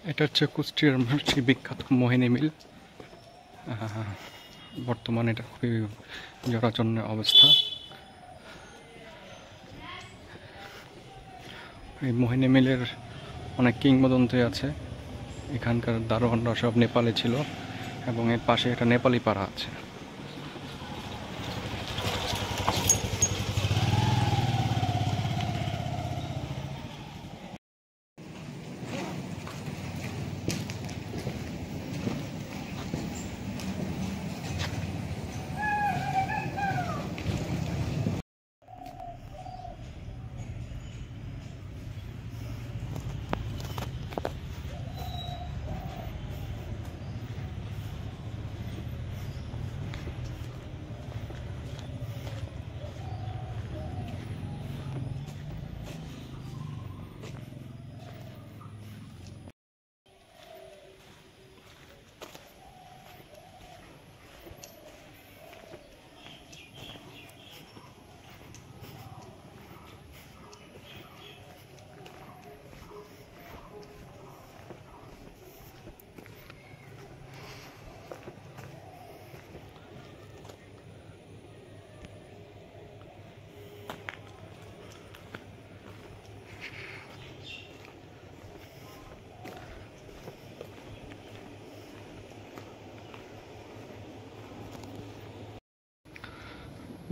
এটা হচ্ছে কুষ্টিয়ার সেই বিখ্যাত মোহিনী মিল। বর্তমানে এটা খুবই জরাজীর্ণ অবস্থা। এই মোহিনী মিলের অনেক কিংবদন্তি আছে। এখানকার দারোয়ানরা সব নেপালে ছিল এবং এর পাশে একটা নেপালি পাড়া আছে।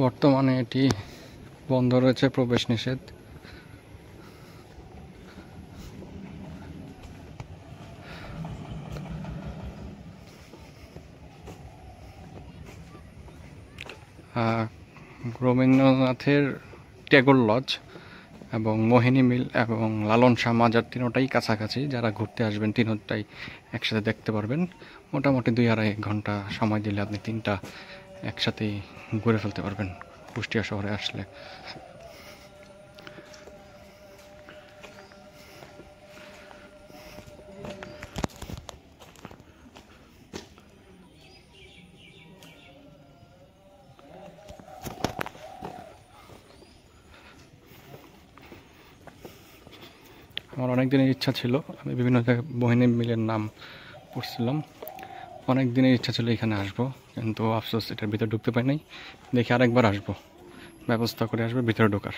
বর্তমানে এটি বন্ধ রয়েছে, প্রবেশ নিষেধ। রবীন্দ্রনাথের ট্যাগর লজ এবং মোহিনী মিল এবং লালন শাহ মাজার তিনটাই কাছাকাছি। যারা ঘুরতে আসবেন তিনটাই একসাথে দেখতে পারবেন। মোটামুটি 2-2.5 ঘন্টা সময় দিলে আপনি তিনটা একসাথেই ঘুরে ফেলতে পারবেন কুষ্টিয়া শহরে আসলে। আমার অনেক দিনের ইচ্ছা ছিল, আমি বিভিন্ন জায়গায় মোহিনী মিলের নাম পড়ছিলাম। অনেক দিনের ইচ্ছা ছিল এখানে আসবো, কিন্তু আফসোস এটার ভিতরে ঢুকতে পারি নাই। দেখি আরেকবার আসবো, ব্যবস্থা করে আসবো ভিতরে ঢোকার।